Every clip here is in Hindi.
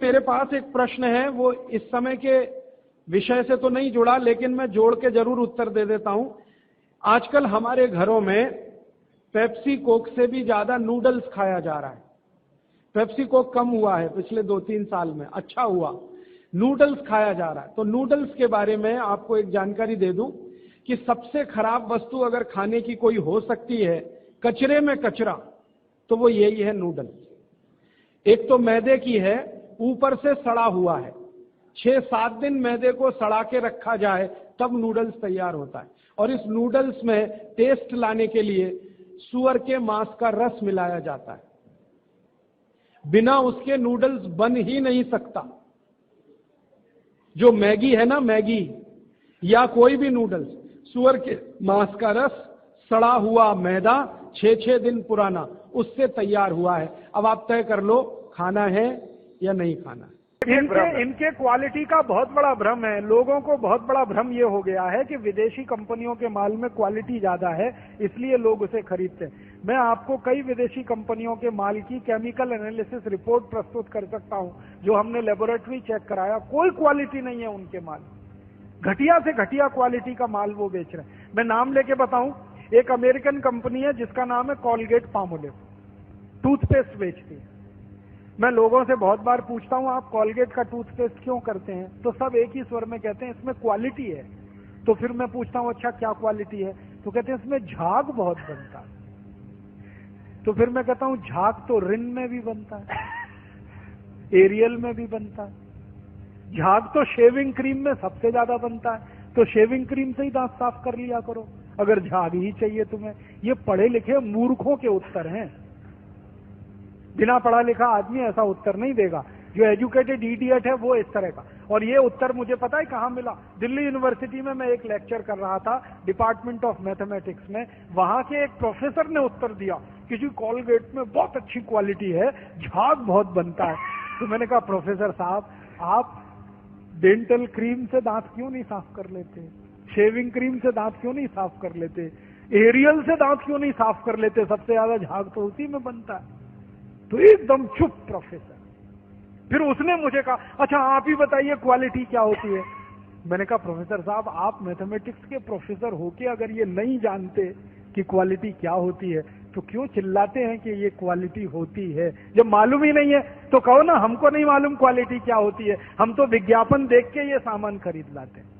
मेरे पास एक प्रश्न है, वो इस समय के विषय से तो नहीं जुड़ा, लेकिन मैं जोड़ के जरूर उत्तर दे देता हूं। आजकल हमारे घरों में पेप्सी कोक से भी ज्यादा नूडल्स खाया जा रहा है। पेप्सी कोक कम हुआ है पिछले 2-3 साल में, अच्छा हुआ, नूडल्स खाया जा रहा है। तो नूडल्स के बारे में आपको एक जानकारी दे दूं कि सबसे खराब वस्तु अगर खाने की कोई हो सकती है, कचरे में कचरा, तो वो यही है नूडल्स। एक तो मैदे की है, ऊपर से सड़ा हुआ है। 6-7 दिन मैदे को सड़ा के रखा जाए तब नूडल्स तैयार होता है। और इस नूडल्स में टेस्ट लाने के लिए सूअर के मांस का रस मिलाया जाता है। बिना उसके नूडल्स बन ही नहीं सकता। जो मैगी है ना, मैगी या कोई भी नूडल्स, सूअर के मांस का रस, सड़ा हुआ मैदा, 6-6 दिन पुराना, उससे तैयार हुआ है। अब आप तय कर लो खाना है या नहीं खाना। इनके क्वालिटी का बहुत बड़ा भ्रम है। लोगों को बहुत बड़ा भ्रम ये हो गया है कि विदेशी कंपनियों के माल में क्वालिटी ज्यादा है, इसलिए लोग उसे खरीदते हैं। मैं आपको कई विदेशी कंपनियों के माल की केमिकल एनालिसिस रिपोर्ट प्रस्तुत कर सकता हूं, जो हमने लेबोरेटरी चेक कराया, कोई क्वालिटी नहीं है उनके माल। घटिया से घटिया क्वालिटी का माल वो बेच रहे हैं। मैं नाम लेके बताऊं, एक अमेरिकन कंपनी है जिसका नाम है कॉलगेट पामोलिव, टूथपेस्ट बेचती है। मैं लोगों से बहुत बार पूछता हूं, आप कॉलगेट का टूथपेस्ट क्यों करते हैं? तो सब एक ही स्वर में कहते हैं इसमें क्वालिटी है। तो फिर मैं पूछता हूं अच्छा क्या क्वालिटी है? तो कहते हैं इसमें झाग बहुत बनता है। तो फिर मैं कहता हूं झाग तो रिन में भी बनता है, एरियल में भी बनता है, झाग तो शेविंग क्रीम में सबसे ज्यादा बनता है। तो शेविंग क्रीम से ही दांत साफ कर लिया करो अगर झाग ही चाहिए तुम्हें। ये पढ़े लिखे मूर्खों के उत्तर हैं। बिना पढ़ा लिखा आदमी ऐसा उत्तर नहीं देगा। जो एजुकेटेड इडियट है वो इस तरह का। और ये उत्तर मुझे पता है कहां मिला? दिल्ली यूनिवर्सिटी में मैं एक लेक्चर कर रहा था डिपार्टमेंट ऑफ मैथमेटिक्स में। वहां के एक प्रोफेसर ने उत्तर दिया कि जी कॉलगेट में बहुत अच्छी क्वालिटी है, झाग बहुत बनता है। तो मैंने कहा प्रोफेसर साहब, आप डेंटल क्रीम से दांत क्यों नहीं साफ कर लेते? शेविंग क्रीम से दांत क्यों नहीं साफ कर लेते? एरियल से दांत क्यों नहीं साफ कर लेते? सबसे ज्यादा झाग तो उसी में बनता है। तो एकदम चुप प्रोफेसर। फिर उसने मुझे कहा अच्छा आप ही बताइए क्वालिटी क्या होती है? मैंने कहा प्रोफेसर साहब, आप मैथमेटिक्स के प्रोफेसर होके अगर ये नहीं जानते कि क्वालिटी क्या होती है तो क्यों चिल्लाते हैं कि ये क्वालिटी होती है? जब मालूम ही नहीं है तो कहो ना हमको नहीं मालूम क्वालिटी क्या होती है, हम तो विज्ञापन देख के ये सामान खरीद लाते हैं।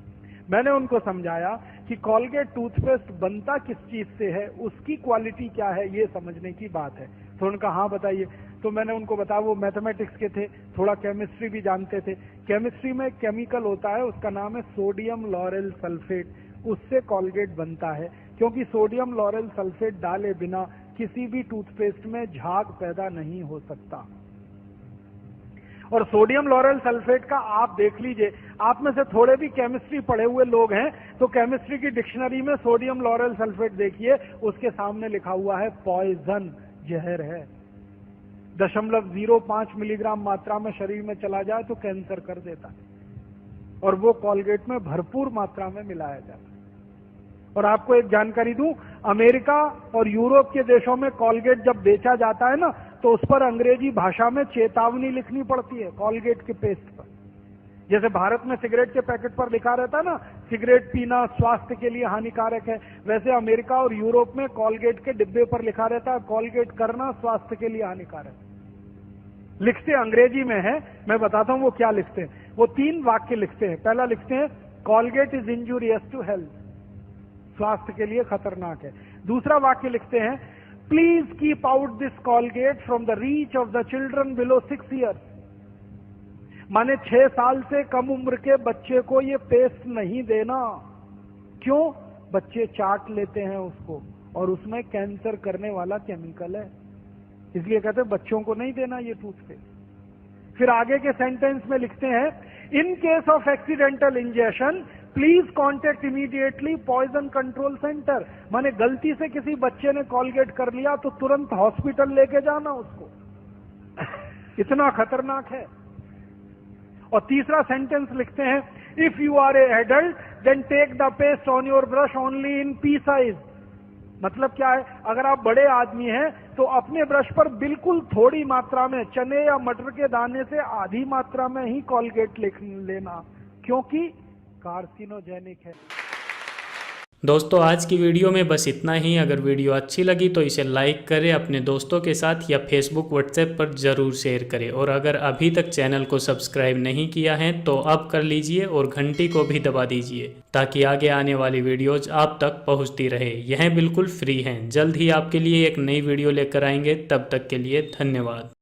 मैंने उनको समझाया कि कॉलगेट टूथपेस्ट बनता किस चीज से है, उसकी क्वालिटी क्या है, ये समझने की बात है। तो उनका हाँ बताइए। तो मैंने उनको बताया, वो मैथमेटिक्स के थे, थोड़ा केमिस्ट्री भी जानते थे। केमिस्ट्री में एक केमिकल होता है, उसका नाम है सोडियम लॉरेल सल्फेट, उससे कॉलगेट बनता है। क्योंकि सोडियम लॉरेल सल्फेट डाले बिना किसी भी टूथपेस्ट में झाग पैदा नहीं हो सकता। और सोडियम लॉरेल सल्फेट का आप देख लीजिए, आप में से थोड़े भी केमिस्ट्री पढ़े हुए लोग हैं तो केमिस्ट्री की डिक्शनरी में सोडियम लॉरेल सल्फेट देखिए, उसके सामने लिखा हुआ है पॉइजन, जहर है। 0.05 मिलीग्राम मात्रा में शरीर में चला जाए तो कैंसर कर देता है। और वो कॉलगेट में भरपूर मात्रा में मिलाया जाता है। और आपको एक जानकारी दूं, अमेरिका और यूरोप के देशों में कॉलगेट जब बेचा जाता है ना, तो उस पर अंग्रेजी भाषा में चेतावनी लिखनी पड़ती है कॉलगेट के पेस्ट पर। जैसे भारत में सिगरेट के पैकेट पर लिखा रहता है ना, सिगरेट पीना स्वास्थ्य के लिए हानिकारक है, वैसे अमेरिका और यूरोप में कॉलगेट के डिब्बे पर लिखा रहता है कॉलगेट करना स्वास्थ्य के लिए हानिकारक है। लिखते अंग्रेजी में है, मैं बताता हूं वो क्या लिखते हैं। वो 3 वाक्य लिखते हैं। पहला लिखते हैं Colgate is injurious to health, स्वास्थ्य के लिए खतरनाक है। दूसरा वाक्य लिखते हैं please keep out this Colgate from the reach of the children below 6 years. माने 6 साल से कम उम्र के बच्चे को ये पेस्ट नहीं देना। क्यों? बच्चे चाट लेते हैं उसको और उसमें कैंसर करने वाला केमिकल है, इसलिए कहते हैं बच्चों को नहीं देना ये टूथपेस्ट। फिर आगे के सेंटेंस में लिखते हैं in case of accidental injection please contact immediately poison control centre. माने गलती से किसी बच्चे ने कॉलगेट कर लिया तो तुरंत हॉस्पिटल लेके जाना उसको, इतना खतरनाक है। और तीसरा सेंटेंस लिखते हैं if you are a adult then take the paste on your brush only in pea size. मतलब क्या है? अगर आप बड़े आदमी हैं तो अपने ब्रश पर बिल्कुल थोड़ी मात्रा में चने या मटर के दाने से आधी मात्रा में ही कोलगेट लेना, क्योंकि कार्सिनोजेनिक है। दोस्तों आज की वीडियो में बस इतना ही। अगर वीडियो अच्छी लगी तो इसे लाइक करें, अपने दोस्तों के साथ या फेसबुक व्हाट्सएप पर ज़रूर शेयर करें, और अगर अभी तक चैनल को सब्सक्राइब नहीं किया है तो अब कर लीजिए और घंटी को भी दबा दीजिए ताकि आगे आने वाली वीडियोज आप तक पहुंचती रहे। यह बिल्कुल फ्री हैं। जल्द ही आपके लिए एक नई वीडियो लेकर आएंगे, तब तक के लिए धन्यवाद।